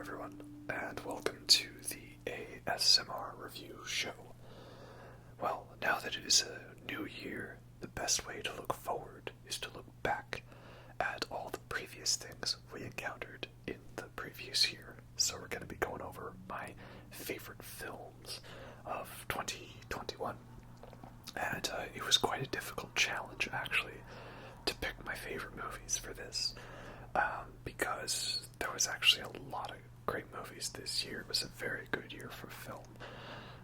everyone, and welcome to the ASMR review show. Well, now that it is a new year, the best way to look forward is to look back at all the previous things we encountered in the previous year. So we're going to be going over my favorite films of 2021. And it was quite a difficult challenge, actually, to pick my favorite movies for this. Because there was actually a lot of great movies this year. It was a very good year for film.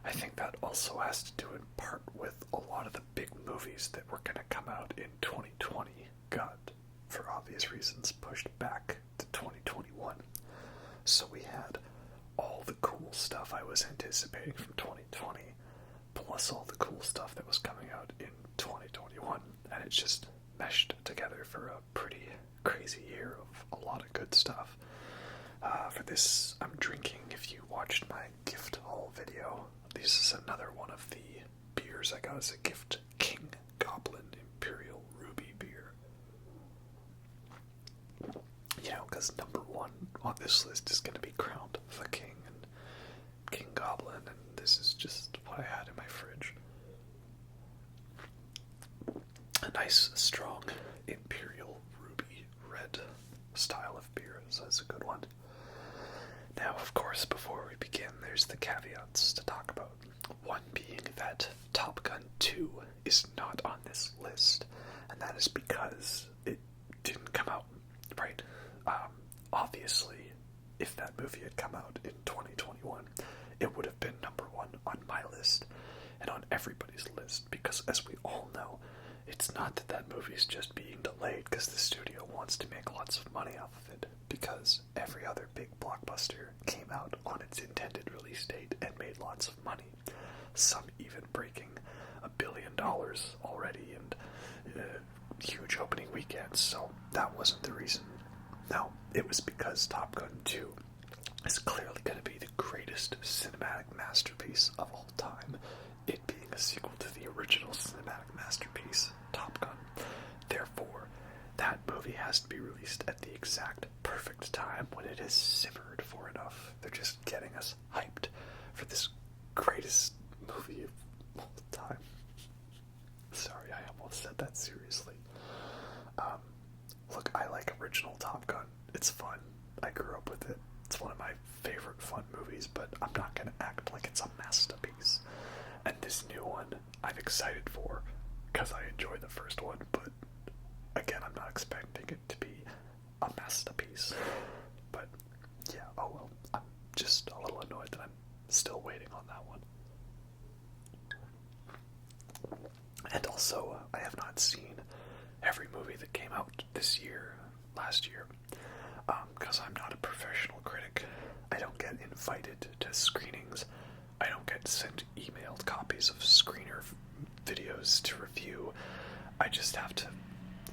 I think that also has to do in part with a lot of the big movies that were going to come out in 2020 got, for obvious reasons, pushed back to 2021. So we had all the cool stuff I was anticipating from 2020, plus all the cool stuff that was coming out in 2021, and it just meshed together for a pretty crazy year of a lot of good stuff. For this, I'm drinking, if you watched my gift haul video, this is another one of the beers I got as a gift, King Goblin Imperial Ruby beer. You know, because number one on this list is going to be crowned the King and King Goblin, and this is just what I had in my fridge. A nice, strong Imperial Ruby red style of beer, so that's a good one. Now, of course, before we begin, there's the caveats to talk about. One being that Top Gun 2 is not on this list, and that is because it didn't come out, right? Obviously, if that movie had come out in 2021, it would have been number one on my list and on everybody's list, because as we all know, it's not that that movie is just being delayed because the studio wants to make lots of money off of it, because every other big blockbuster came out on its intended release date and made lots of money, some even breaking $1 billion already and huge opening weekends, so that wasn't the reason. No, it was because Top Gun 2 is clearly going to be the greatest cinematic masterpiece of all time, it being a sequel to the original cinematic masterpiece, Top Gun. Therefore, that movie has to be released at the exact perfect time when it has simmered for enough. They're just getting us hyped for this greatest movie of all time. Sorry, I almost said that seriously. Look, I like original Top Gun. It's fun. I grew up with it. It's one of my favorite fun movies, but I'm not going to act like it's a masterpiece. And this new one, I'm excited for, because I enjoyed the first one, but again, I'm not expecting it to be a masterpiece. But yeah, oh well, I'm just a little annoyed that I'm still waiting on that one. And also, I have not seen every movie that came out last year, because I'm not a professional critic. I don't get invited to screenings. I don't get sent emailed copies of screener videos to review. I just have to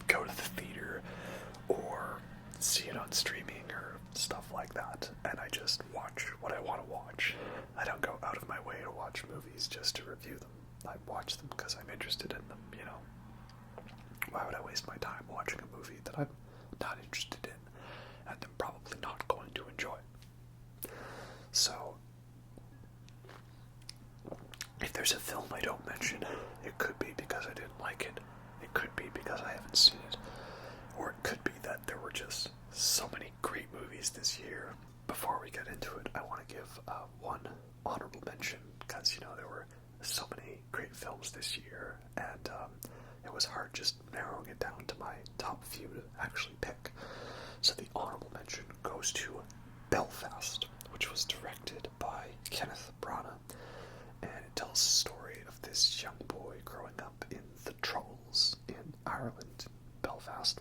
go to the theater or see it on streaming or stuff like that, and I just watch what I want to watch. I don't go out of my way to watch movies just to review them. I watch them because I'm interested in them, you know. Why would I waste my time watching a movie that I'm not interested in and I'm probably not going to enjoy? So, if there's a film I don't mention, it could be because I didn't like it, it could be because I haven't seen it, or it could be that there were just so many great movies this year. Before we get into it, I want to give one honorable mention, because, you know, there were so many great films this year, and it was hard just narrowing it down to my top few to actually pick. So the honorable mention goes to Belfast, which was directed by Kenneth Branagh, and it tells the story of this young boy growing up in the Troubles in Ireland, Belfast,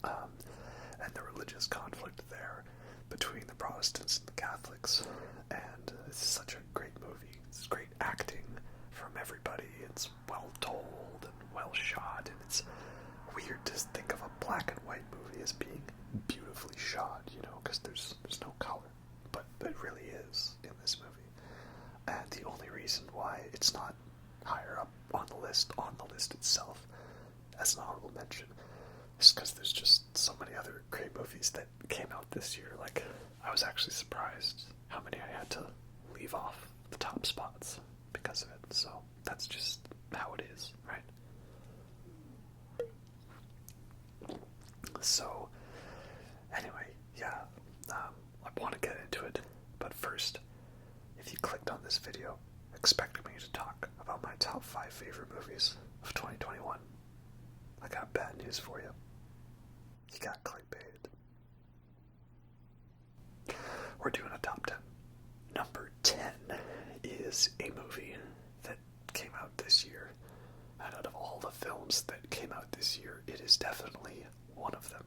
and the religious conflict there between the Protestants and the Catholics. And it's such a great movie. It's great acting from everybody. It's well told and well shot, and it's weird to think of a black and white movie as being beautifully shot, you know, because there's no color, but it really is in this movie. And the only reason why it's not higher up on the list itself as an honorable mention Just because there's just so many other great movies that came out this year. Like, I was actually surprised how many I had to leave off the top spots because of it. So that's just how it is, right? So, anyway, yeah, I want to get into it, but first, if you clicked on this video expecting me to talk about my top 5 favorite movies of 2021, I got bad news for you. You got clickbaited. We're doing a top 10. Number 10 is a movie that came out this year, and out of all the films that came out this year, it is definitely one of them.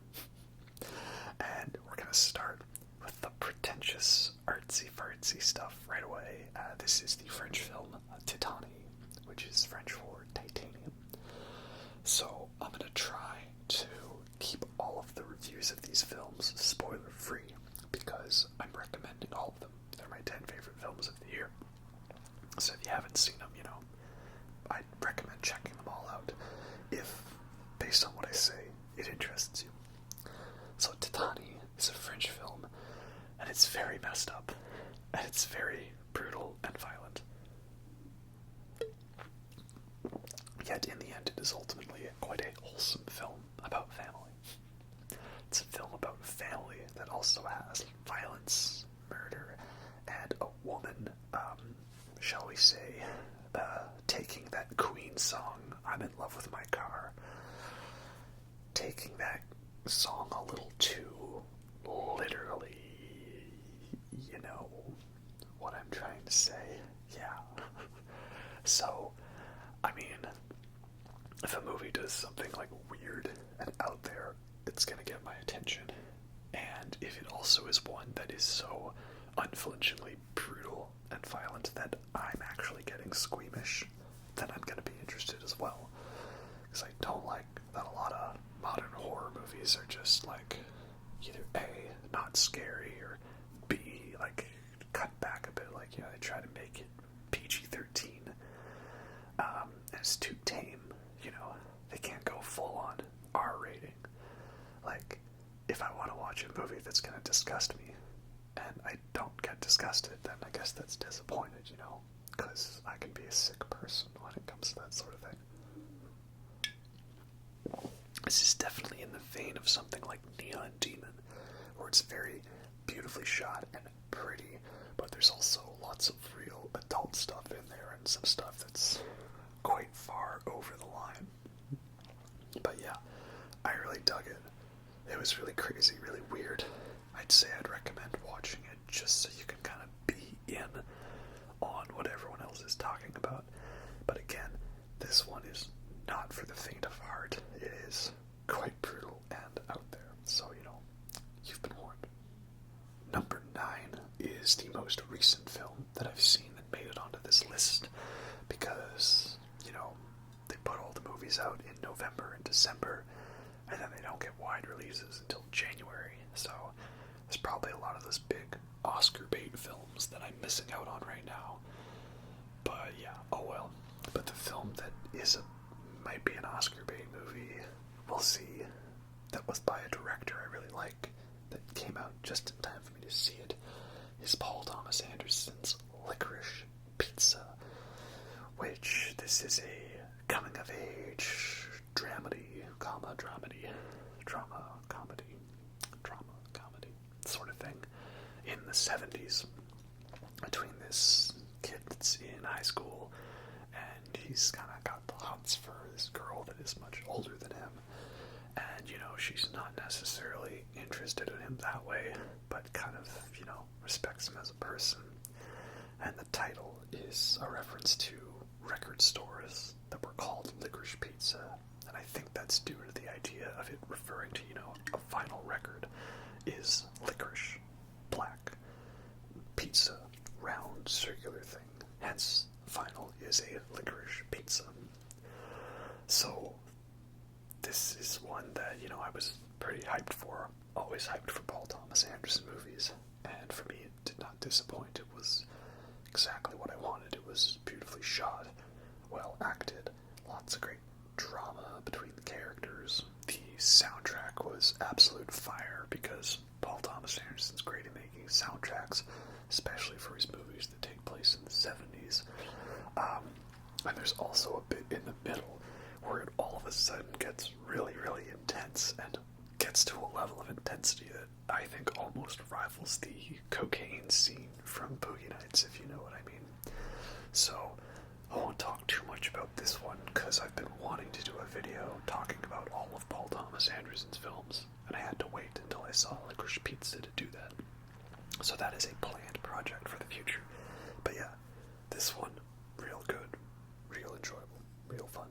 And we're going to start with the pretentious, artsy-fartsy stuff right away. This is the French film Titane, which is French for titanium. So I'm going to try to keep all of the reviews of these films spoiler-free, because I'm recommending all of them. They're my 10 favorite films of the year. So if you haven't seen them, I'd recommend checking them all out if, based on what I say, it interests you. So Titane is a French film, and it's very messed up, and it's very brutal and violent. Yet in the end, it is ultimately quite a wholesome film about family. It's a film about family that also has violence, murder, and a woman, shall we say, taking that Queen song, I'm in love with my car, taking that song a little too literally, you know what I'm trying to say? Yeah. So, I mean, if a movie does something like weird and out there, it's gonna get my attention. And if it also is one that is so unflinchingly brutal and violent that I'm actually getting squeamish, then I'm gonna be interested as well. Because I don't like that a lot of modern horror movies are just like either A, not scary, or B, like cut back a bit, like, they try to make it PG-13. It's too tame, they can't go full on R rating. Like, if I want to watch a movie that's gonna disgust me, and I don't get disgusted, then I guess that's disappointed, because I can be a sick person when it comes to that sort of thing. This is definitely in the vein of something like Neon Demon, where it's very beautifully shot and pretty, but there's also lots of real adult stuff in there and some stuff that's quite far over the line. But yeah, I really dug it. It was really crazy, really weird. I'd say I'd recommend watching it just so you can kind of be in on what everyone else is talking about. But again, this one is not for the faint of heart. It is quite brutal and out there. So, you've been warned. Number 9 is the most recent film that I've seen that made it onto this list because, they put all the movies out in November and December, and then they don't get wide releases until January. So there's probably a lot of those big Oscar bait films that I'm missing out on right now. But yeah, oh well. But the film that might be an Oscar bait movie, we'll see, that was by a director I really like, that came out just in time for me to see it, is Paul Thomas Anderson's Licorice Pizza, which this is a coming-of-age dramedy sort of thing in the 70s between this kid that's in high school, and he's kind of got the hots for this girl that is much older than him, and she's not necessarily interested in him that way, but kind of respects him as a person. And the title is a reference to record stores that were called Licorice Pizza, and I think that's due to the idea of it referring to a vinyl record is licorice, black, pizza, round, circular thing. Hence, vinyl is a licorice pizza. So, this is one that, I was pretty hyped for. Always hyped for Paul Thomas Anderson movies. And for me, it did not disappoint. It was exactly what I wanted. It was beautifully shot, well acted, lots of great drama between the characters. The soundtrack was absolute fire because Paul Thomas Anderson's great at making soundtracks, especially for his movies that take place in the 70s. And there's also a bit in the middle where it all of a sudden gets really, really intense and gets to a level of intensity that I think almost rivals the cocaine scene from Boogie Nights, if you know what I mean. So, I won't talk too much about this one because I've been wanting to do a video talking about all of Paul Thomas Anderson's films, and I had to wait until I saw Licorice Pizza to do that. So that is a planned project for the future. But yeah, this one, real good, real enjoyable, real fun.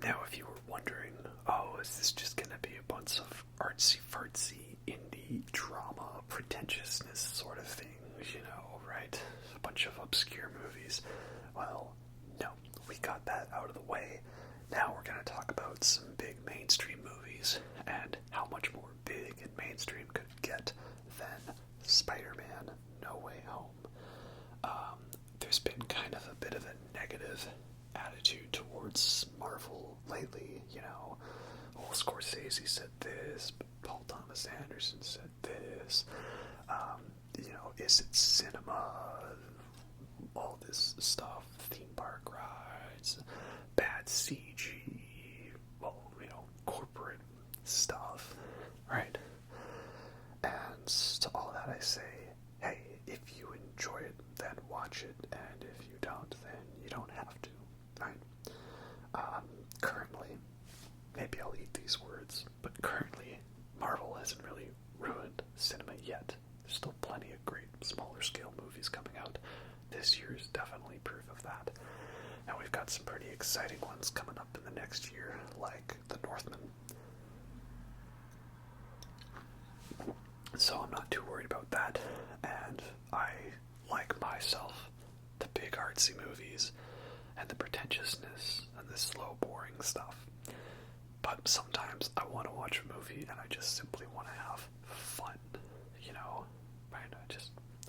Now, if you were wondering, oh, is this just gonna be a bunch of artsy-fartsy indie drama, pretentiousness sort of thing, you know, right? A bunch of obscure movies. Well, no, we got that out of the way. Now we're gonna talk about some big mainstream movies and how much more big and mainstream could get than Spider-Man No Way Home. There's been kind of a bit of a negative attitude towards Marvel lately, you know. Well, Scorsese said this, but Paul Thomas Anderson said this. You know, is it cinema? All this stuff, theme park rides, bad CG, well, you know, corporate stuff, right? And to all that I say, hey, if you enjoy it, then watch it, and if you don't, then you don't have to, right? Currently, maybe I'll eat these words, but currently, Marvel hasn't really ruined cinema yet. There's still plenty of great, smaller scale movies coming out. This year is definitely proof of that. And we've got some pretty exciting ones coming up in the next year, like The Northman. So I'm not too worried about that, and I like myself the big artsy movies and the pretentiousness and the slow, boring stuff. But sometimes I want to watch a movie and I just simply want to have fun, you know? Right?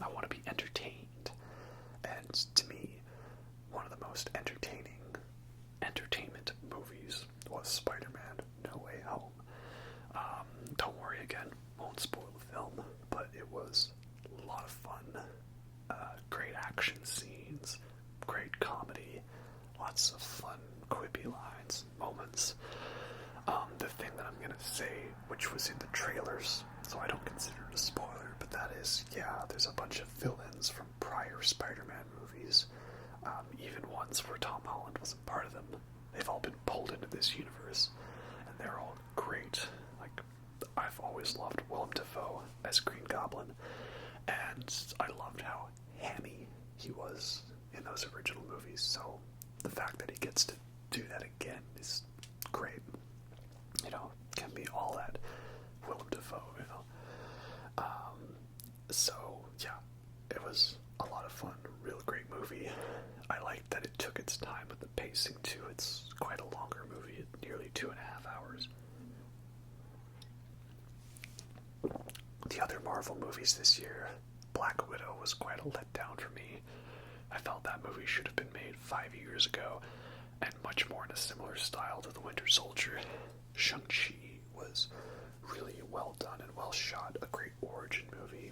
I want to be entertained. And to me, one of the most entertainment movies was Spider-Man No Way Home. Don't worry again, won't spoil the film, but it was a lot of fun. Great action scenes, great comedy, lots of fun, quippy lines, moments. The thing that I'm gonna say, which was in the trailers, so I don't consider it a spoiler, but that is, yeah, there's a bunch of villains from prior Spider-Man movies, even ones where Tom Holland wasn't part of them. They've all been pulled into this universe, and they're all great. Like, I've always loved Willem Dafoe as Green Goblin, and I loved how hammy he was in those original movies, so the fact that he gets to do that again is great. You know, can be all that Willem Dafoe, you know. So, yeah, it was a lot of fun, real great movie. I liked that it took its time with the pacing, too. It's quite a longer movie, nearly 2.5 hours. The other Marvel movies this year, Black Widow was quite a letdown for me. I felt that movie should have been made 5 years ago, and much more in a similar style to The Winter Soldier. Shang-Chi was really well done and well shot, a great origin movie,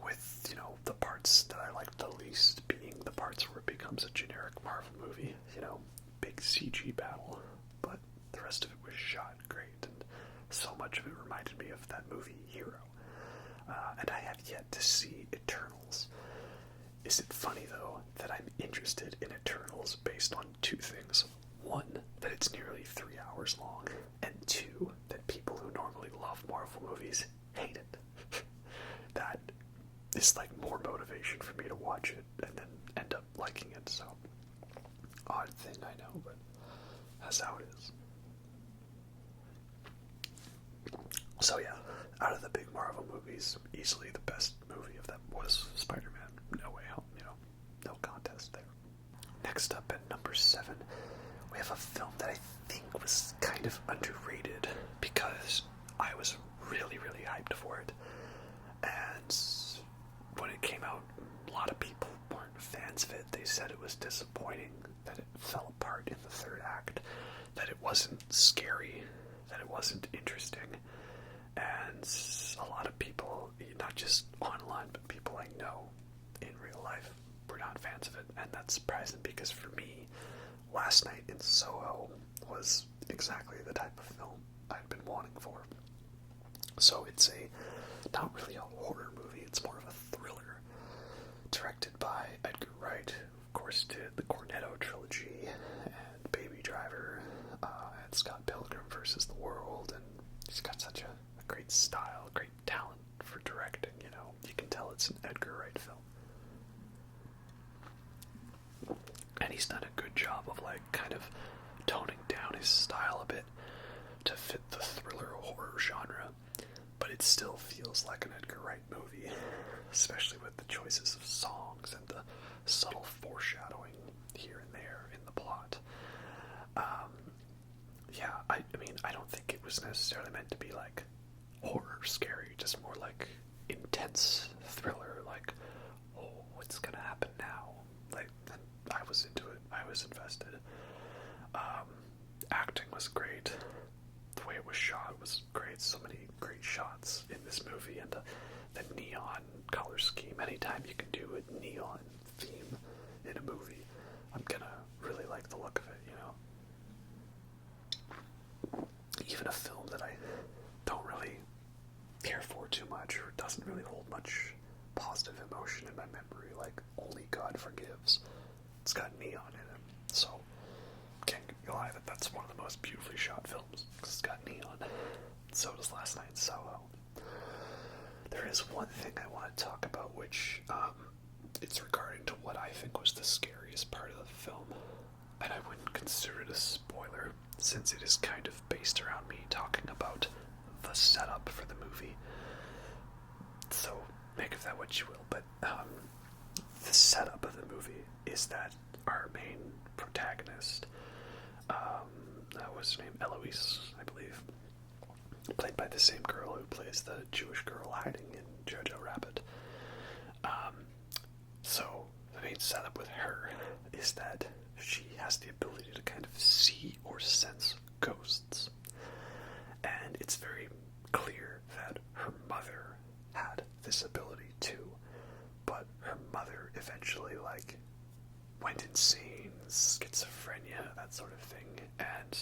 with, you know, the parts that I liked the least being the parts where it becomes a generic Marvel movie, you know, big CG battle, but the rest of it was shot great, and so much of it reminded me of that movie Hero. And I have yet to see Eternals. Is it funny, though, that I'm interested in Eternals based on two things? One, that it's nearly 3 hours long, and two, that people who normally love Marvel movies hate it. That is like more motivation for me to watch it and then end up liking it, so odd thing, I know, but that's how it is. So yeah, out of the big Marvel movies, easily the best movie of them was Spider-Man No Way Home, you know, no contest there. Next up at number 7, we have a film that I think was kind of underrated because I was really, really hyped for it. And when it came out, a lot of people weren't fans of it. They said it was disappointing, that it fell apart in the third act, that it wasn't scary, that it wasn't interesting. And a lot of people, not just online, but people I know in real life, were not fans of it. And that's surprising because for me, Last Night in Soho was exactly the type of film I'd been wanting for. So it's not really a horror movie, it's more of a thriller. Directed by Edgar Wright, who of course did the Cornetto trilogy and Baby Driver, and Scott Pilgrim versus the World, and he's got such a great style, great talent for directing, you know. You can tell it's an Edgar Wright film. And he's done a good job of kind of toning down his style a bit to fit the thriller horror genre, but it still feels like an Edgar Wright movie, especially with the choices of songs and the subtle foreshadowing here and there in the plot. I mean, I don't think it was necessarily meant to be horror scary, just more intense thriller, oh, what's gonna happen now? And I was into it, I was invested. Acting was great. The way it was shot was great. So many great shots in this movie, and the neon color scheme. Anytime you can do a neon theme in a movie, I'm gonna really like the look of it, you know. Even a film that I don't really care for too much, or doesn't really hold much positive emotion in my memory, like Only God Forgives. It's got neon in it, so can't lie that that's one of the most beautifully shot films, because it's got neon. So does Last Night in Soho. There is one thing I want to talk about, which it's regarding to what I think was the scariest part of the film, and I wouldn't consider it a spoiler, since it is kind of based around me talking about the setup for the movie. So make of that what you will, but the setup of the movie is that our main protagonist, what's her name, Eloise, I believe, played by the same girl who plays the Jewish girl hiding in Jojo Rabbit. So the main setup with her is that she has the ability to kind of see or sense ghosts, and it's very clear that her mother had this ability too, but her mother eventually went insane, schizophrenia, that sort of thing, and,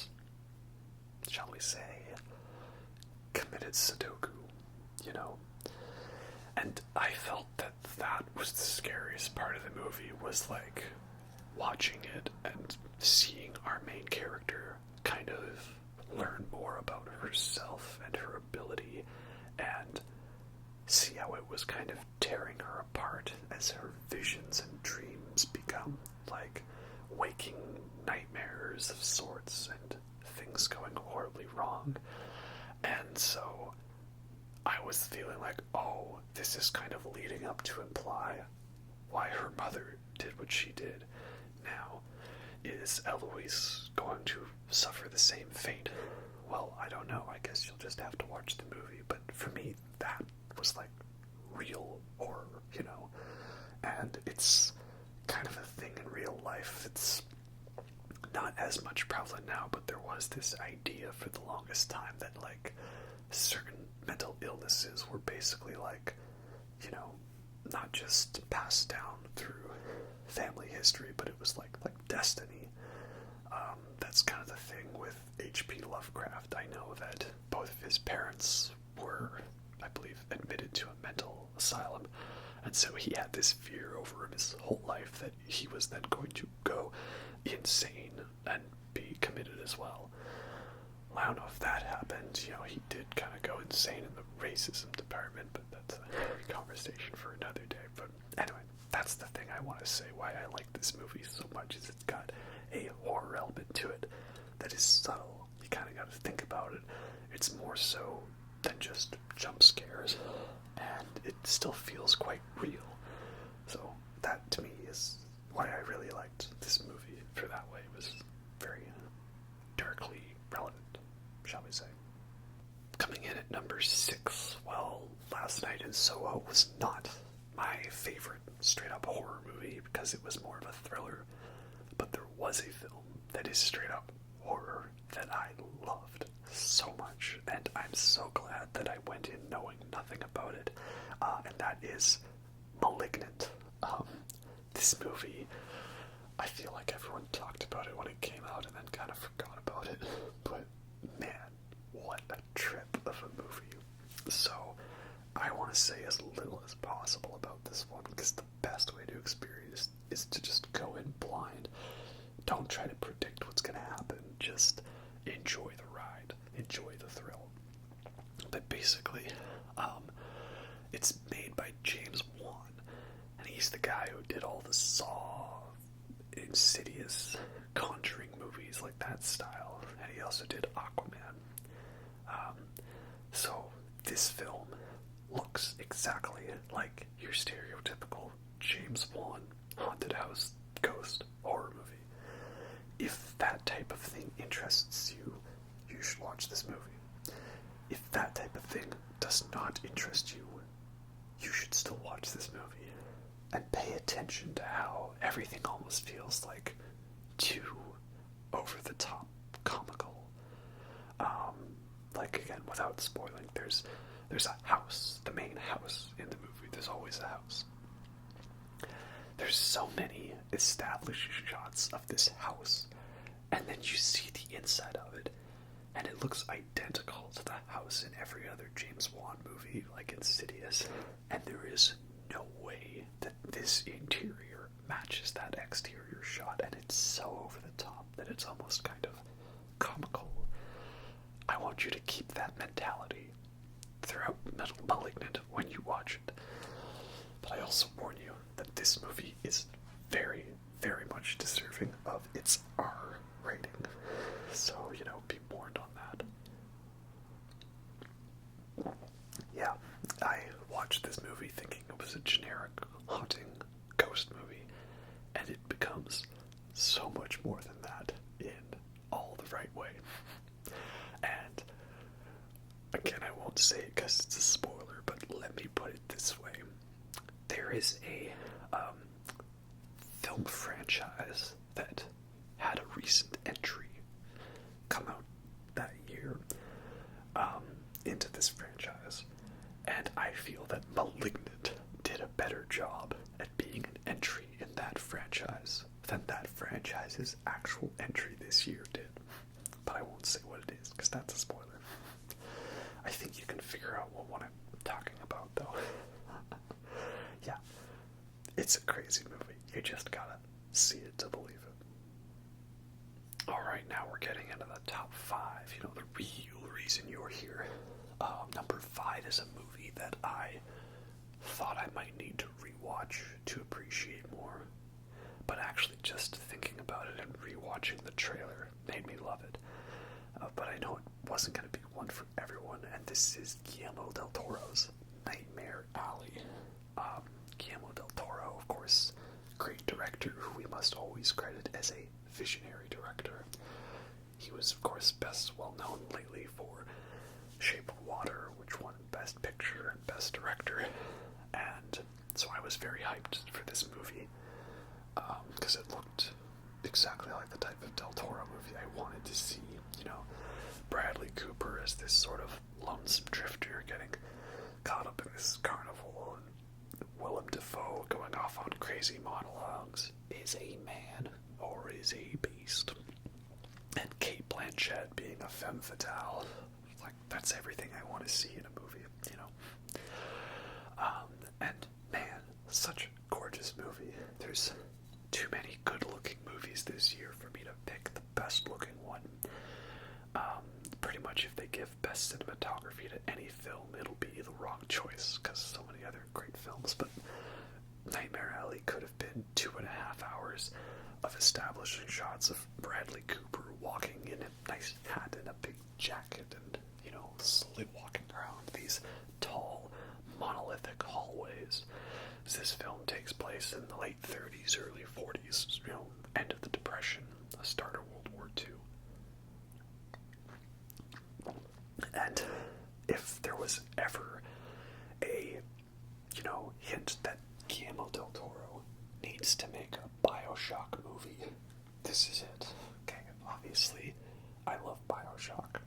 shall we say, committed Sudoku, you know. And I felt that was the scariest part of the movie, was watching it and seeing our main character kind of learn more about herself and her ability, and see how it was kind of tearing her apart as her visions and dreams become waking nightmares of sorts and things going horribly wrong. And so I was feeling oh, this is kind of leading up to imply why her mother did what she did. Now, is Eloise going to suffer the same fate? Well, I don't know. I guess you'll just have to watch the movie. But for me, that was real horror, you know? And it's kind of a thing in real life. It's not as much prevalent now, but there was this idea for the longest time that certain mental illnesses were basically you know, not just passed down through family history, but it was like destiny. That's kind of the thing with H.P. Lovecraft. I know that both of his parents were, I believe, admitted to a mental asylum, and so he had this fear over him his whole life that he was then going to go insane and be committed as well. I don't know if that happened. You know, he did kind of go insane in the racism department, but that's a conversation for another day. But anyway, that's the thing I want to say why I like this movie so much, is it's got a horror element to it that is subtle. You kind of got to think about it. It's more so than just jump scares, and it still feels quite real. So that, to me, is why I really liked this movie for that way. It was very darkly relevant, shall we say. Coming in at number 6, well, Last Night in Soho was not my favorite straight-up horror movie because it was more of a thriller, but there was a film that is straight-up horror that I loved so much, and I'm so glad that I went in knowing nothing about it, and that is Malignant. This movie, I feel like everyone talked about it when it came out and then kind of forgot about it, but man, what a trip of a movie. So, I want to say as little as possible about this one, because the best way to experience is to just go in blind. Don't try to predict what's going to happen, just enjoy the ride, enjoy the thrill. But basically, it's made by James Wan, and he's the guy who did all the Saw, Insidious, Conjuring movies, like that style, and he also did Aquaman. So this film looks exactly like your stereotypical James Wan haunted house ghost horror movie. If that type of thing interests you, you should watch this movie. If that type of thing does not interest you, you should still watch this movie. And pay attention to how everything almost feels like too over-the-top comical. Like, again, without spoiling, there's a house, the main house in the movie. There's always a house. There's so many established shots of this house, and then you see the inside of it, and it looks identical to the house in every other James Wan movie, like Insidious, and there is no way that this interior matches that exterior shot, and it's so over the top that it's almost kind of comical. I want you to keep that mentality throughout Malignant when you watch it. But I also warn you that this movie is very, very much deserving of its R rating. So, be warned on that. Yeah, I watched this movie thinking it was a generic haunting ghost movie, and it becomes so much more than that in all the right way. And again, I won't say it because it's a spoiler, but let me put it this way. There is a film franchise that had a recent entry come out that year into this franchise, and I feel that Malignant did a better job at being an entry in that franchise than that franchise's actual entry this year did. But I won't say what it is, because that's a spoiler. I think you can figure out what I'm talking about, though. Yeah, it's a crazy movie. You just gotta see it to believe it. Alright, now we're getting into the top 5. The real reason you're here. Number 5 is a movie that I thought I might need to rewatch to appreciate more. But actually just thinking about it and rewatching the trailer made me love it. But I know it wasn't going to be one for everyone, and this is Guillermo del Toro's Nightmare Alley. Guillermo del Toro, of course, great director who we must always credit as a visionary director. He was, of course, best well known lately for Shape of Water, which won Best Picture and Best Director, and so I was very hyped for this movie, because it looked exactly like the type of Del Toro movie I wanted to see. Bradley Cooper as this sort of lonesome drifter getting caught up in this carnival, and Willem Dafoe going off on crazy monologues. Is a man or is a beast? And Cate Blanchett being a femme fatale. Like, that's everything I want to see in a movie, And man, such a gorgeous movie. There's too many good-looking movies this year for me to pick the best-looking one. Pretty much if they give best cinematography to any film, it'll be the wrong choice, because so many other great films, but Nightmare Alley could have been 2.5 hours of establishing shots of Bradley Cooper walking in a nice hat and a big jacket and, slowly walking around these tall, monolithic hallways. This film takes place in the late 30s, early 40s, end of the Depression, start of World War II. And if there was ever a, hint that Guillermo del Toro needs to make a BioShock movie, this is it. Okay, obviously, I love BioShock.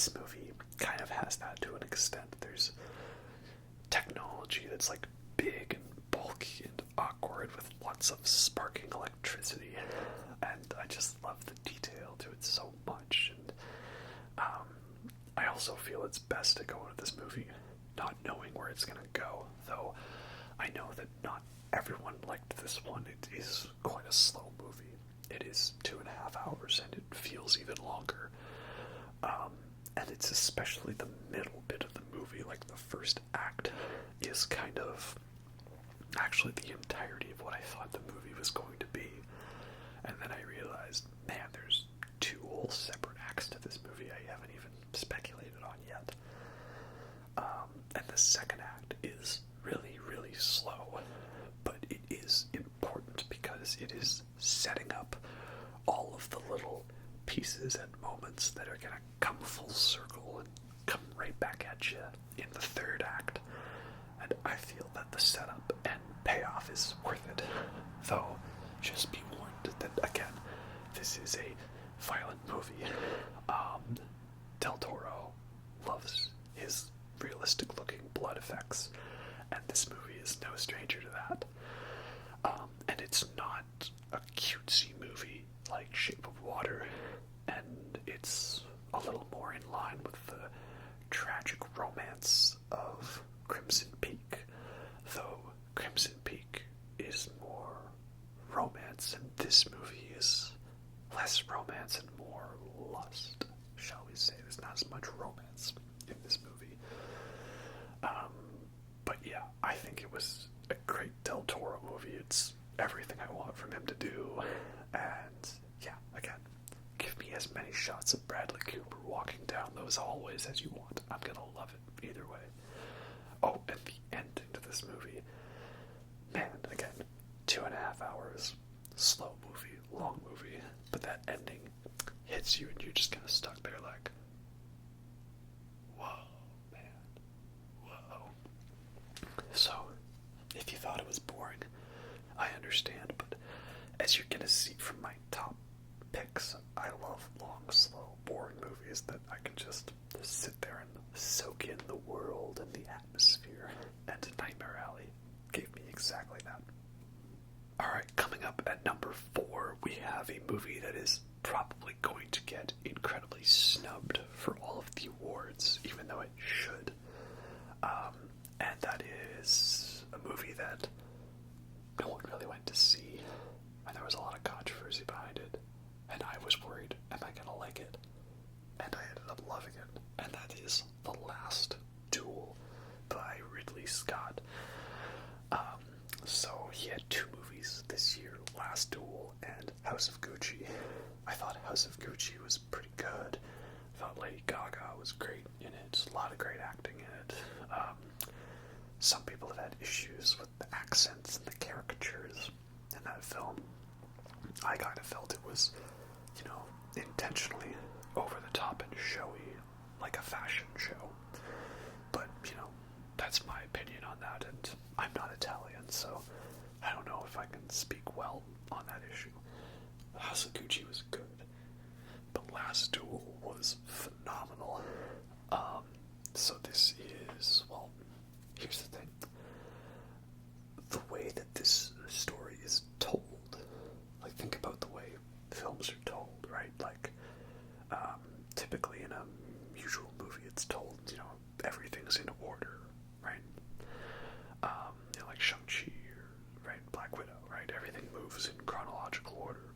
this movie kind of has that to an extent. There's technology that's like big and bulky and awkward with lots of sparking electricity, and I just love the detail to it so much. And I also feel it's best to go into this movie not knowing where it's gonna go, though I know that not everyone liked this one. It is quite a slow movie. It is 2.5 hours, and it feels even longer. And it's especially the middle bit of the movie, like the first act, is kind of actually the entirety of what I thought the movie was going to be. And then I realized, man, there's 2 whole separate acts to this movie I haven't even speculated on yet. And the second act is really, really slow, but it is important because it is setting up all of the little pieces and moments that are going to come full circle and come right back at you in the third act. And I feel that the setup and payoff is worth it. Though, just be warned that, again, this is a violent movie. Del Toro loves his realistic-looking blood effects, and this movie is no stranger to that. And it's not a cutesy movie like Shape of Water, and it's a little more in line with the tragic romance of Crimson Peak, though Crimson Peak is more romance, and this movie is less romance and more lust, shall we say. There's not as much romance in this movie. But yeah, I think it was a great Del Toro movie. It's everything I want from him to do, and yeah, again, give me as many shots of Bradley Cooper walking down those hallways as you want. I'm gonna love it either way. Oh, and the ending to this movie, man, again, 2.5 hours, slow movie, long movie, but that ending hits you and you're just kind of stuck there like, whoa, man, whoa. So, if you thought it was boring, I understand, but as you're gonna see from my top picks, I love long, slow, boring movies that I can just sit there and soak in the world and the atmosphere, and Nightmare Alley gave me exactly that. Alright, coming up at number 4, we have a movie that is probably going to get incredibly snubbed for all of the awards, even though it should. And that is a movie that no one really went to see, and there was a lot of controversy behind it, and I was worried, am I gonna like it? And I ended up loving it, and that is The Last Duel by Ridley Scott. So he had 2 movies this year, Last Duel and House of Gucci. I thought House of Gucci was pretty good. I thought Lady Gaga was great in it, a lot of great acting in it. Some people have had issues with the accents and the caricatures in that film. I kind of felt it was, intentionally over the top and showy, like a fashion show. But, that's my opinion on that, and I'm not Italian, so I don't know if I can speak well on that issue. House of Gucci was good, but Last Duel was phenomenal. So this is, well, here's the thing. The way that this story is told, like, think about the way films are told, right? Like, typically in a usual movie, it's told, everything's in order, right? Like Shang-Chi or, right, Black Widow, right? Everything moves in chronological order.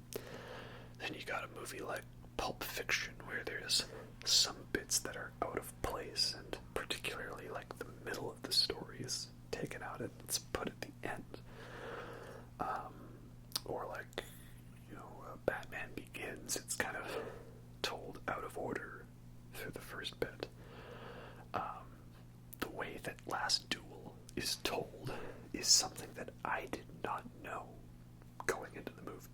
Then you got a movie like Pulp Fiction, where there's some bits that are out of place, and particularly like the middle of the story is taken out and it's put at the end. Or like, Batman Begins, it's kind of told out of order through the first bit. The way that Last Duel is told is something that I did not know going into the movie.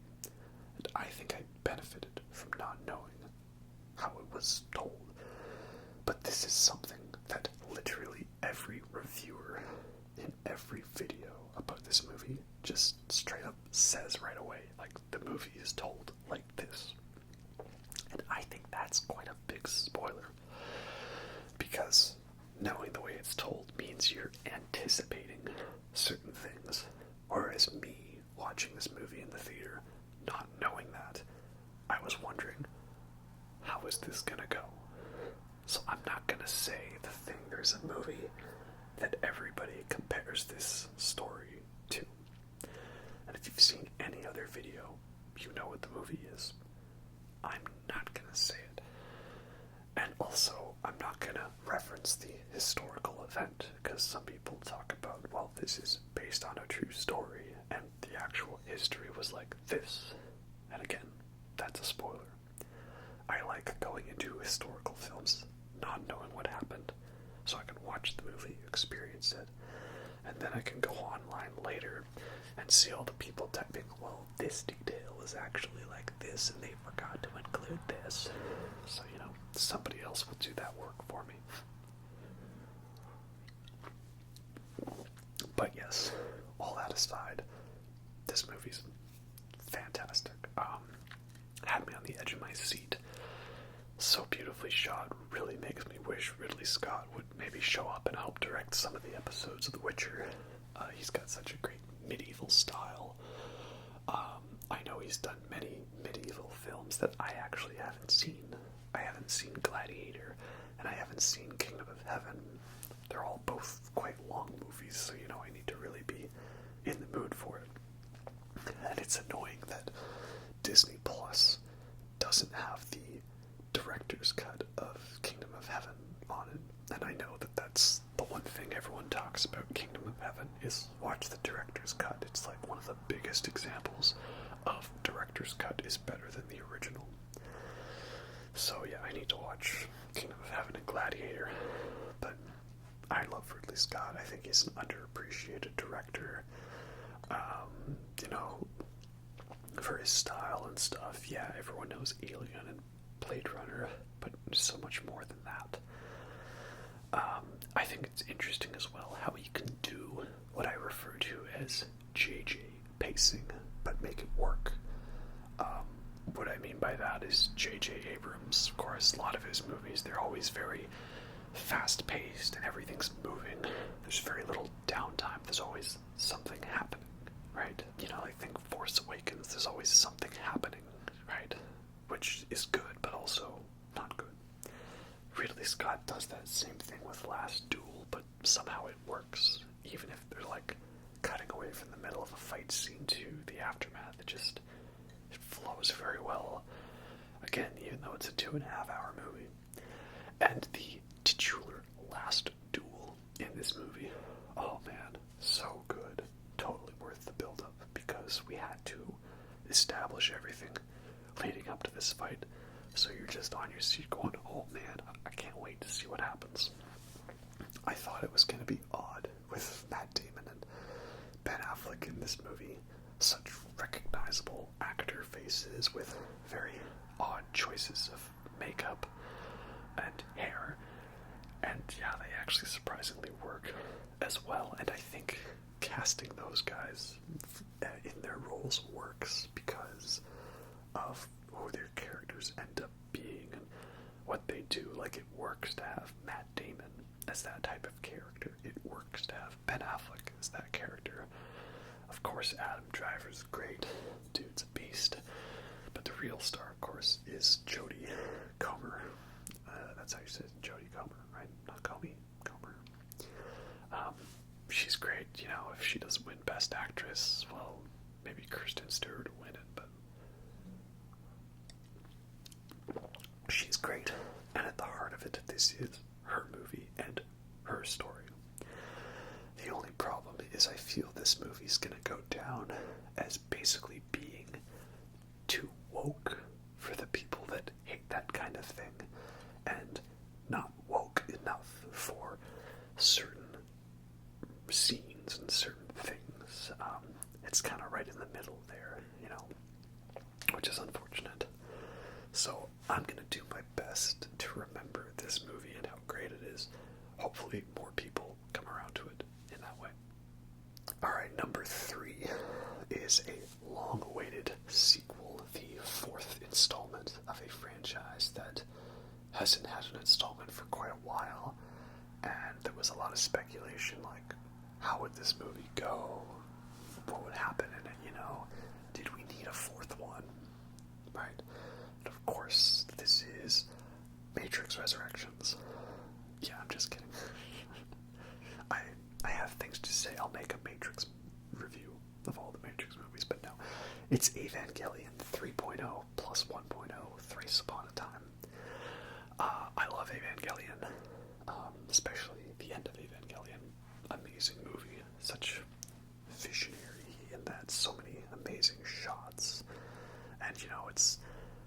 And I think I benefited from not knowing how it was told. But this is something that literally every reviewer in every video about this movie just straight up says right away, like, the movie is told like this. And I think that's quite a big spoiler. anticipating certain things, whereas me watching this movie in the theater, not knowing that, I was wondering, how is this gonna go? So I'm not gonna say the thing. There's a movie that everybody compares this story to. And if you've seen any other video, you know what the movie is. I'm not gonna say it. And also, I'm not gonna reference the historical event, because some people talk about, well, this is based on a true story, and the actual history was like this. And again, that's a spoiler. I like going into historical films not knowing what happened, so I can watch the movie, experience it, and then I can go online later and see all the people typing, well, this detail is actually like this, and they forgot to include this. So, somebody else will do that work for me. But yes, all that aside, this movie's fantastic. Had me on the edge of my seat. So beautifully shot, really makes me wish Ridley Scott would maybe show up and help direct some of the episodes of The Witcher. He's got such a great medieval style. I know he's done many medieval films that I actually haven't seen. I haven't seen Gladiator, and I haven't seen Kingdom of Heaven. They're all both quite long movies, so I need to really be in the mood for it. And it's annoying that Disney Plus doesn't have the director's cut of Kingdom of Heaven on it. And I know that that's the one thing everyone talks about Kingdom of Heaven is watch the director's cut. It's like one of the biggest examples of director's cut is better than the original. So yeah, I need to watch Kingdom of Heaven and Gladiator. But I love Ridley Scott. I think he's an underappreciated director. For his style and stuff. Yeah, everyone knows Alien and Blade Runner, but so much more than that. I think it's interesting as well how he can do what I refer to as JJ pacing, but make it work. What I mean by that is J.J. Abrams, of course, a lot of his movies, they're always very fast-paced and everything's moving. There's very little downtime. There's always something happening, right? I think Force Awakens, there's always something happening, right? Which is good, but also not good. Ridley Scott does that same thing with Last Duel, but somehow it works. Even if they're like cutting away from the middle of a fight scene to the aftermath, it flows very well. Again, even though it's a 2.5-hour movie. And the titular Last Duel in this movie, oh man, so good. Totally worth the build-up, because we had to establish everything leading up to this fight. So you're just on your seat going, oh man, I can't wait to see what happens. I thought it was going to be odd with Matt Damon and Ben Affleck in this movie. Such recognizable actor faces with very odd choices of makeup and hair. And yeah, they actually surprisingly work as well. And I think casting those guys in their roles works because of who their characters end up being and what they do. Like, it works to have Matt Damon as that type of character. It works to have Ben Affleck as that character. Of course, Adam Driver's great. Dude's a beast. But the real star, of course, is Jodie Comer. That's how you say it, Jodie Comer, right? Not Comey, Comer. She's great. If she doesn't win Best Actress, well, maybe Kristen Stewart will win it, but she's great. And at the heart of it, this is her movie and her story. The only problem is I feel this movie's gonna go down as basically being too woke for the people that hate that kind of thing, and not woke enough for certain scenes and certain things. It's kind of right in the middle there, which is unfortunate. So I'm gonna do my best to remember this movie and how great it is. Hopefully more people come around to it in that way. Alright, number 3 is a long-awaited sequel, the 4th installment of a franchise that hasn't had an installment for quite a while, and there was a lot of speculation like, how would this movie go? What would happen in it, you know? Did we need a fourth one? Right? And of course, this is Matrix Resurrections. Yeah, I'm just kidding. I have things to say. I'll make a Matrix review of all the Matrix movies, but no. It's Evangelion 3.0 plus 1.0, Thrice Upon a Time. I love Evangelion, especially the end of Evangelion. Amazing movie. Such visionary in that, so many amazing shots. And, you know, it's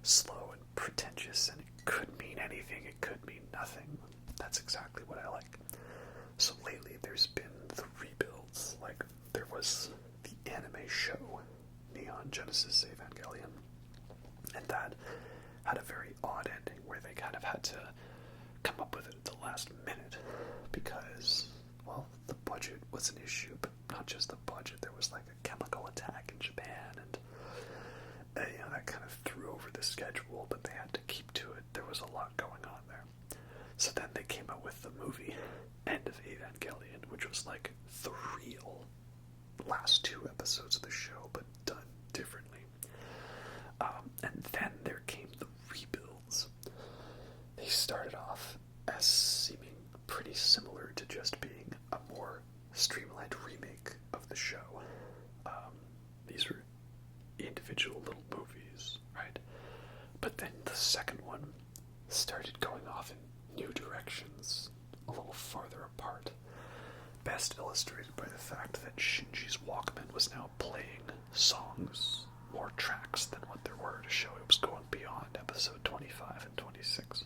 slow and pretentious, and it could mean anything, it could mean nothing. That's exactly what I like. So lately there's been the rebuilds, like there was the anime show, Neon Genesis Evangelion, and that had a very odd ending where they kind of had to come up with it at the last minute because, well, the budget was an issue, but not just the budget, there was like a chemical attack in Japan, and you know, that kind of threw over the schedule, but they had to keep to it. There was a lot going on there. So then they came out with the movie End of Evangelion, which was like the real last 2 episodes of the show, but done differently. And then there came the rebuilds. They started off as seeming pretty similar to just being a more streamlined remake of the show. These were individual little movies, right? But then the second one started going off in new directions, a little farther apart. Best illustrated by the fact that Shinji's Walkman was now playing songs, more tracks than what there were to show it was going beyond episode 25 and 26.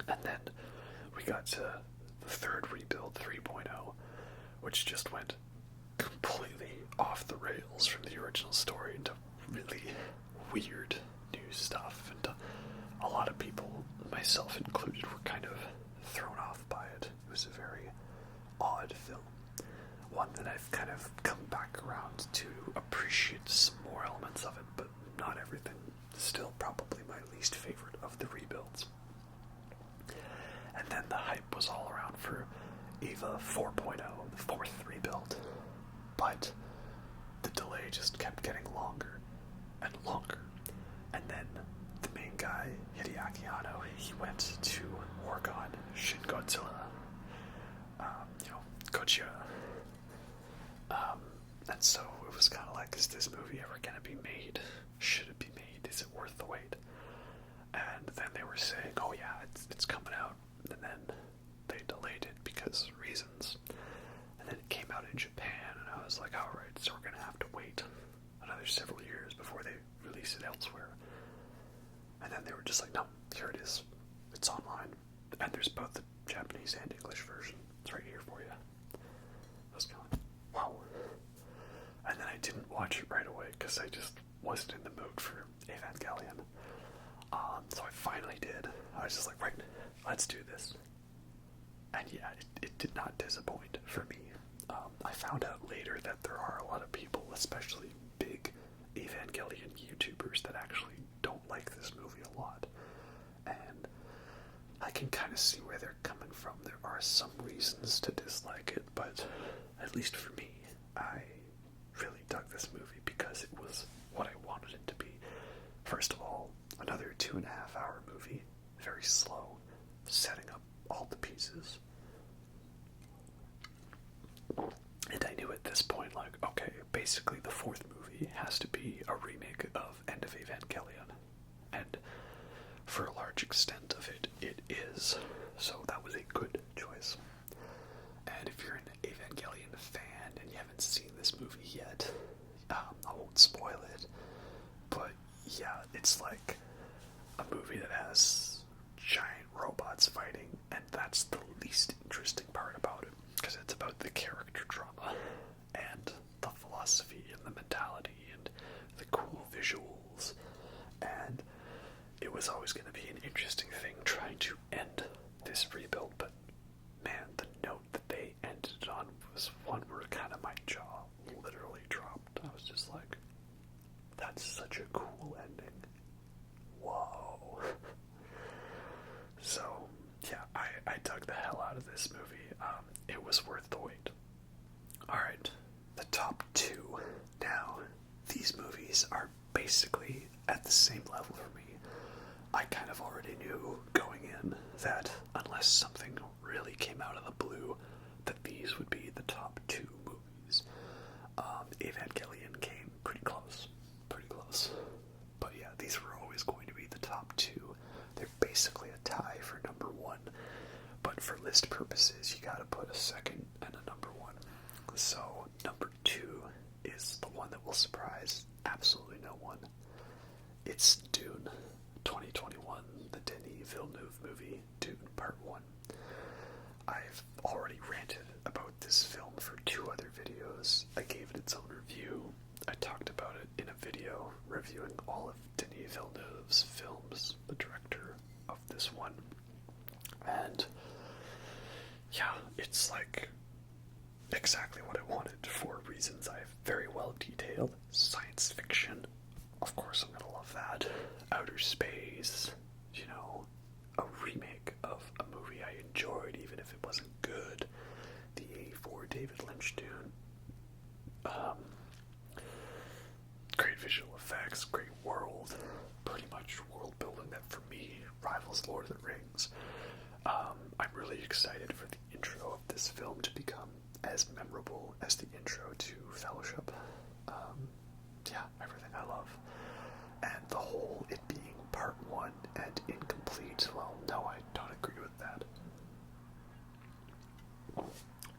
And then we got to the third rebuild, 3.0, which just went completely off the rails from the original story into really weird new stuff. And a lot of people, myself included, were kind of thrown off by it. It was a very odd film. One that I've kind of come back around to appreciate some more elements of it, but not everything. Still probably my least favorite of the rebuilds. And then the hype was all around for Eva 4.0, the fourth rebuild. But the delay just kept getting longer and longer. And then the main guy, Hideaki Anno, he went to work on Shin Godzilla, Gojira. And so it was kind of like, is this movie ever going to be made? Should it be made? Is it worth the wait? And then they were saying, oh yeah, it's coming out. And then they delayed it because of reasons. And then it came out in Japan, and I was like, alright, so we're going to have to wait another several years before they release it elsewhere. And then they were just like, no, here it is. It's online. And there's both the Japanese and English version. It's right here for you. I was kind of like, wow. And then I didn't watch it right away because I just wasn't in the mood for Evangelion. So I finally did. I was just like, right, let's do this. And yeah, it did not disappoint for me. I found out later that there are a lot of people, especially big Evangelion YouTubers, that actually don't like this movie a lot. And I can kind of see where they're coming from. There are some reasons to dislike it, but at least for me, I really dug this movie because it was what I wanted it to be. First of all, another 2.5 hour movie, very slow, setting up all the pieces. And I knew at this point, like, okay, basically the fourth movie has to be a remake of End of Evangelion. And for a large extent of it, it is. So that was a good choice. And if you're an Evangelion fan and you haven't seen this movie yet, I won't spoil it. But yeah, it's like a movie that has giant robots fighting, and that's the least interesting part about it, because it's about the character drama and the philosophy and the mentality and the cool visuals. And it was always going to be an interesting thing trying to end this rebuild, but man, the note that they ended it on was one where kind of my jaw literally dropped. I was just like, that's such a cool ending. Alright, the top two. Now, these movies are basically at the same level for me. I kind of already knew going in that unless something really came out of the blue, that these would be the top two movies. Evangelion came pretty close. But yeah, these were always going to be the top two. They're basically a tie for number one. But for list purposes, you gotta put a second and a number one. So, number two is the one that will surprise absolutely no one. It's Dune 2021, the Denis Villeneuve movie, Dune Part 1. I've already ranted about this film for 2 other videos. I gave it its own review. I talked about it in a video reviewing all of Denis Villeneuve's films, the director of this one. And yeah, it's like exactly what I wanted for reasons I've very well detailed. Science fiction, of course I'm gonna love that. Outer space, a remake of a movie I enjoyed even if it wasn't good. The A4 David Lynch Dune. Great visual effects, great world, pretty much world building that for me rivals Lord of the Rings. I'm really excited for the intro of this film to become as memorable as the intro to Fellowship. Yeah, everything I love. And the whole it being part one and incomplete, well, no, I don't agree with that.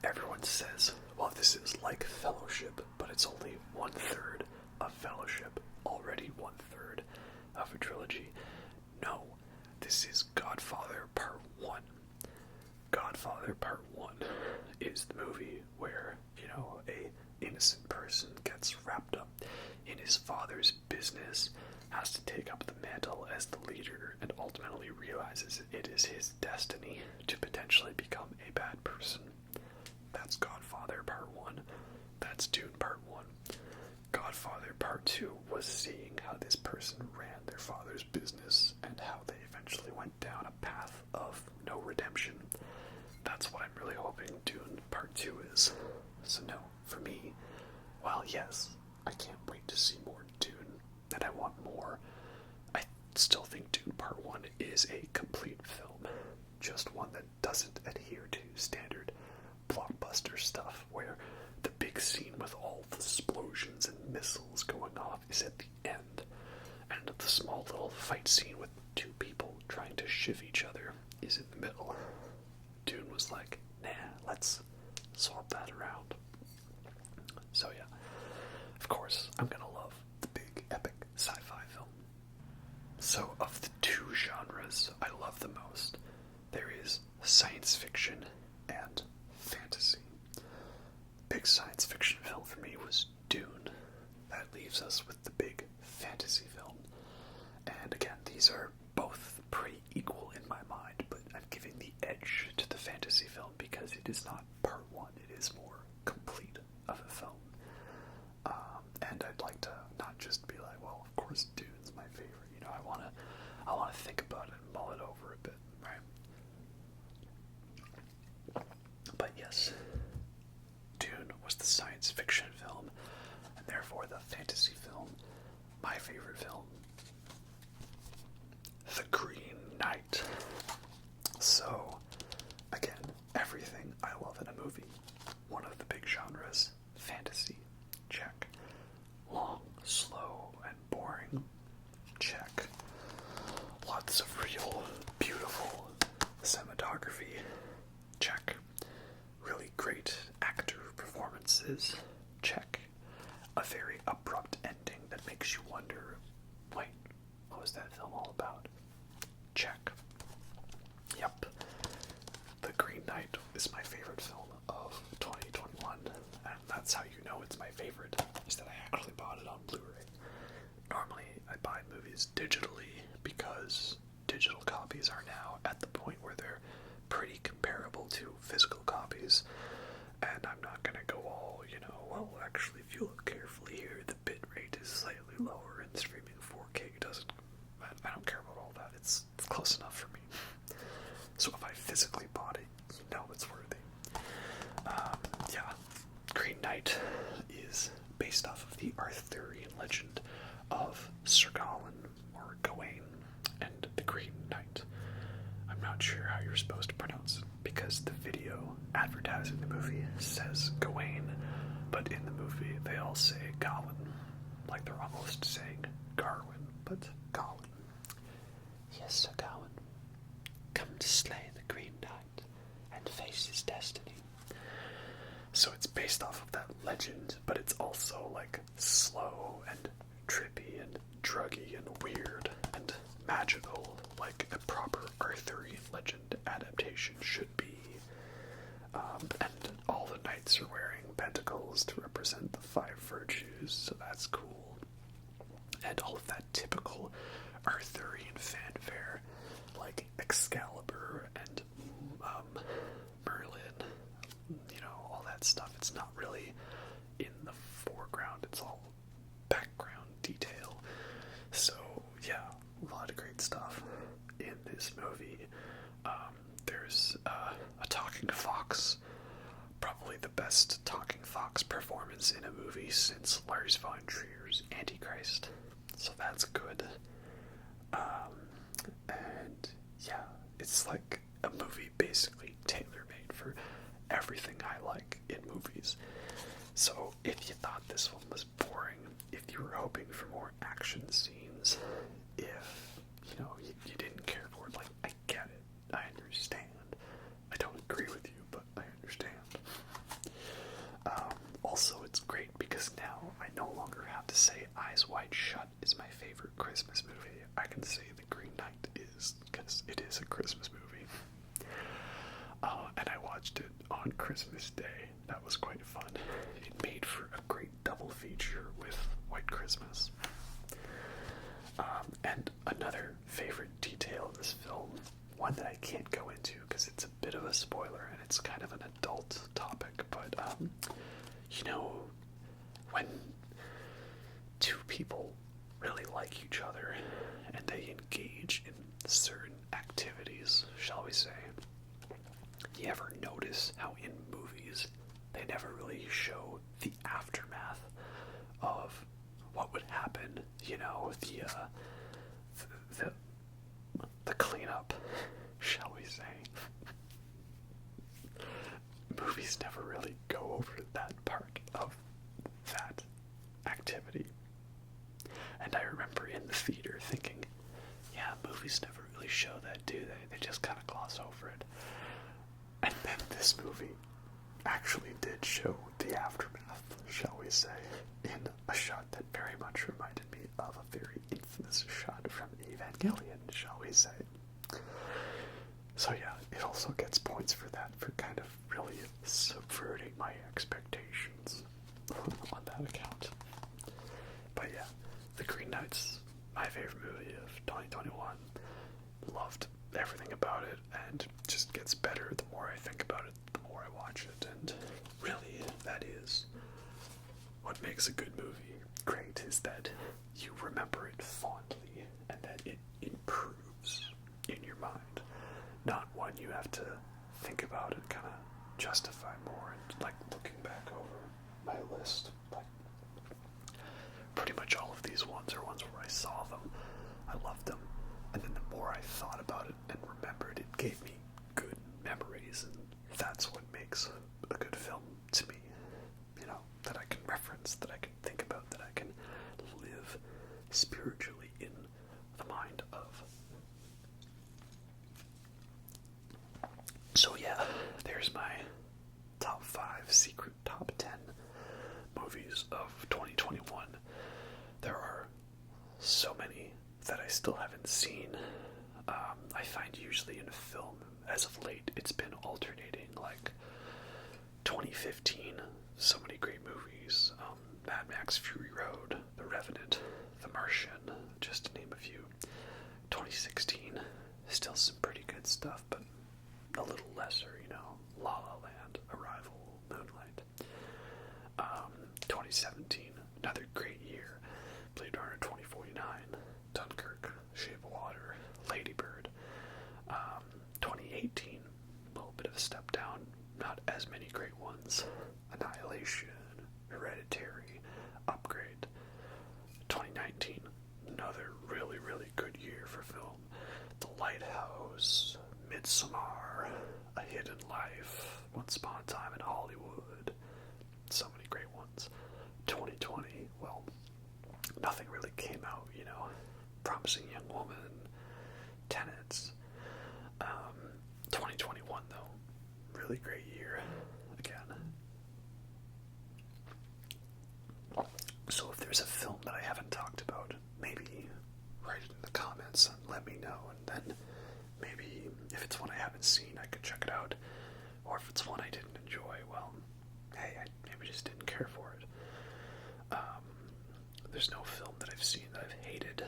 Everyone says, well, this is like Fellowship, but it's only 1/3 of Fellowship, already 1/3 of a trilogy. No, this is Godfather Part 1. Godfather Part 1 is the movie where, a innocent person gets wrapped up in his father's business, has to take up the mantle as the leader, and ultimately realizes it is his destiny to potentially become a bad person. That's Godfather Part 1. That's Dune Part 1. Godfather Part 2 was seeing how this person ran their father's business and how they eventually went down a path of no redemption. That's what I'm really hoping Dune Part 2 is. So no, for me, while yes, I can't wait to see more Dune, and I want more, I still think Dune Part 1 is a complete film. Just one that doesn't adhere to standard blockbuster stuff, where the big scene with all the explosions and missiles going off is at the end, and the small little fight scene with 2 people trying to shiv each other is in the middle. Dune was like, nah, let's swap that around. So yeah, of course, I'm gonna love the big epic sci-fi film. So of the 2 genres I love the most, there is science fiction and fantasy. Big science fiction film for me was Dune. That leaves us with the big fantasy film. And again, these are both pretty equal in my mind, but I'm giving the edge to the fantasy film because it is not part 1, it is more complete of a film. And I'd like to not just be like, well, of course Dune's my favorite. I wanna think about it and mull it over a bit, right? But yes, Dune was the science fiction film, and therefore the fantasy film, my favorite film, The Green Knight. So, again, everything I love in a movie. One of the big genres, fantasy, check. Long, slow, and boring, check. Lots of real, beautiful cinematography, check. Really great actor performances, check. A very abrupt ending that makes you wonder, wait, what was that film all about? Check. Yep. The Green Knight is my favorite film of 2021, and that's how you know it's my favorite, is that I actually bought it on Blu-ray. Normally, I buy movies digitally because digital copies are now at the point where they're pretty comparable to physical copies, and I'm not gonna go all, well, actually, if you look carefully here, the bit rate is slightly lower, and streaming 4K doesn't, I don't care about all that, it's close enough for me. So if I physically bought it, it's worthy. Yeah, Green Knight. Knight is based off of the Arthurian legend of Sir Gawain, or Gawain, and the Green Knight. I'm not sure how you're supposed to pronounce it, because the video advertising the movie says Gawain, but in the movie they all say Gawain, like they're almost saying Garwin, but Gawain. Yes, Sir Gawain, come to slay the Green Knight and face his destiny. So it's based off of that legend, but it's also like slow and trippy and druggy and weird and magical, like a proper Arthurian legend adaptation should be. And all the knights are wearing pentacles to represent the 5 virtues, so that's cool. And all of that typical Arthurian fanfare, like Excalibur and Merlin, all that stuff. It's not really in the foreground, it's all background detail. So, yeah, a lot of great stuff in this movie. There's a talking fox, probably the best talking fox performance in a movie since Lars von Trier's Antichrist. So that's good. And yeah, it's like a movie basically tailor-made for everything I like in movies. So if you thought this one was boring, if you were hoping for more action scenes, if you didn't care for it, like, I get it, I understand. I don't agree with you, but I understand. Also, it's great because now I no longer have to say Eyes Wide Shut is my favorite Christmas movie. I can say The Green Knight is, because it is a Christmas movie. And I watched it on Christmas Day. That was quite fun. It made for a great double feature with White Christmas. And another favorite detail of this film, one that I can't go into because it's a bit of a spoiler and it's kind of an adult topic, but when two people really like each other and they engage in certain activities, shall we say, you ever notice how in movies they never really show the aftermath of what would happen, the cleanup, shall we say. Movies never really go over that part of that activity. And I remember in the theater thinking, yeah, movies never really show that, do they? They just kind of gloss over it. And then this movie actually did show the aftermath, shall we say, in a shot that very much reminded me of a very infamous shot from Evangelion, shall we say. So yeah, it also gets points for that, for kind of really subverting my expectations on that account. But yeah, The Green Knight's my favorite movie of 2021. Loved everything about it, and just gets better the more I think about it, the more I watch it, and really, that is what makes a good movie great, is that you remember it fondly, and that it improves in your mind. Not one you have to think about and kind of justify more, and like looking back over my list, like pretty much all of these ones are ones where I saw them, I loved them, and then the more I thought about it and remembered, it gave me good memories, and that's what makes a good film to me. That I can reference, that I can think about, that I can live spiritually in the mind of. So yeah, there's my top 5 secret top 10 movies of 2021. There are so many that I still haven't seen. I find usually in a film, as of late, it's been alternating, like 2015, so many great movies, Mad Max Fury Road, The Revenant, The Martian, just to name a few. 2016, still some pretty good stuff, but a little lesser, La La Land, Arrival, Moonlight. 2017, another great year, Blade Runner 2049, Dunkirk, Shape of Water, Lady Bird. 2018, a little bit of a step down, not as many great ones. Annihilation, Hereditary, Upgrade. 2019, another really, really good year for film. The Lighthouse, Midsommar, A Hidden Life, Once Upon a Time in Hollywood. So many great ones. 2020, well, nothing really came out, you know. Promising Young Woman, Tenets. 2021, though, really great year again. So if there's a film that I haven't talked about, maybe write it in the comments and let me know, and then maybe if it's one I haven't seen, I could check it out. Or if it's one I didn't enjoy, well, hey, I maybe just didn't care for it. There's no film that I've seen that I've hated,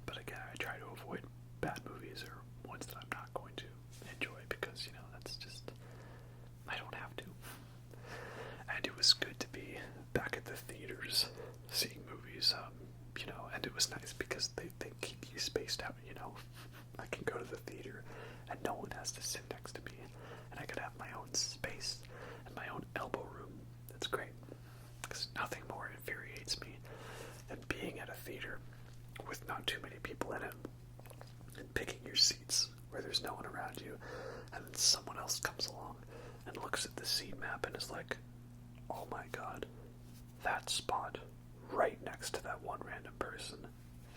but again, I try to avoid bad movies or ones that I'm not going to enjoy because, you know, that's just, I don't have to. And it was good to be back at the theaters seeing movies, you know, and it was nice because they keep you spaced out, you know. I can go to the theater and no one has to sit next to me, and I could have my own space and my own elbow room. That's great, because nothing more infuriates me than being at a theater with not too many people in it and picking your seats where there's no one around you, and then someone else comes along and looks at the seat map and is like, oh my god, that spot right next to that one random person,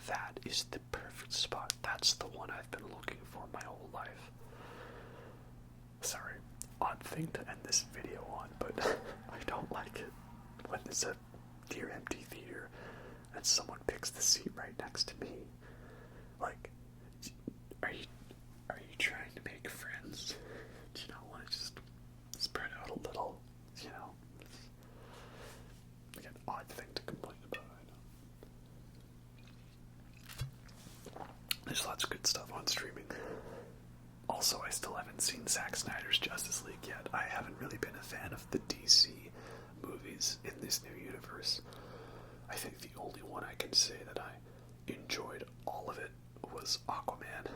that is the perfect spot. That's the one I've been looking for my whole life. Sorry, odd thing to end this video on, but I don't like it when there's a near empty theater and someone picks the seat right next to me. Like, are you trying to make friends? Do you not want to just spread out a little? You know, it's like an odd thing to complain about. I know. There's lots of good stuff on streaming. Also, I still haven't seen Zack Snyder's Justice League yet. I haven't really been a fan of the DC movies in this new universe. I think the only one I can say that I enjoyed all of it was Aquaman.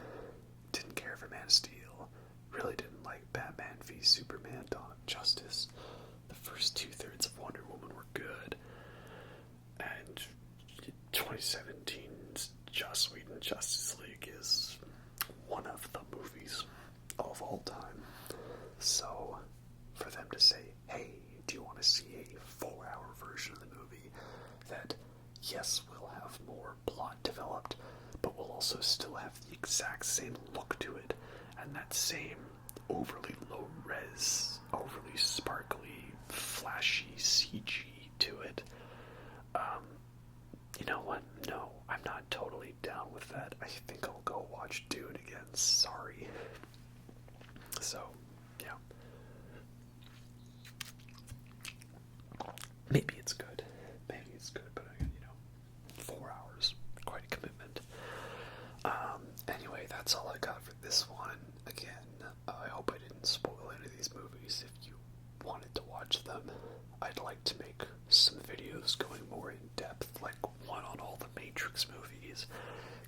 Didn't care for Man of Steel. Really didn't like Batman v Superman: Dawn of Justice. The first 2/3 of Wonder Woman were good. And 2017's Joss Whedon Justice League is one of the movies of all time. So, for them to say, hey, do you want to see a 4-hour version of the movie that, yes, will have more plot developed, but will also still have the exact same look to it, and that same overly low-res, overly sparkly, flashy CG to it, you know what? No, I'm not totally down with that. I think I'll go watch Dune again. Sorry. So, yeah. Maybe it's good. Maybe it's good, but, you know, 4 hours, quite a commitment. Anyway, that's all I got for this one. Again, I hope I didn't spoil any of these movies. If you wanted to watch them, I'd like to make some videos going more in depth, like one on all the Matrix movies,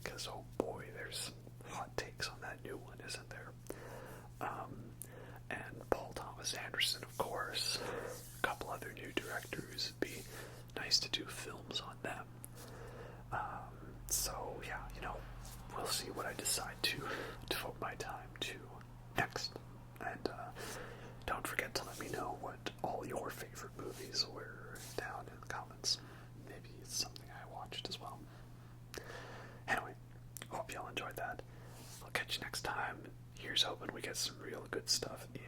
because oh boy, there's hot takes on that new one, isn't there? And Paul Thomas Anderson, of course, a couple other new directors. It'd be nice to do films on them. So yeah, you know, we'll see what I decide to devote my time to next. And don't forget to let me know what all your favorite movies were down in the comments. Maybe it's something I watched as well. Anyway, hope y'all enjoyed that. I'll catch you next time. Here's hoping we get some real good stuff in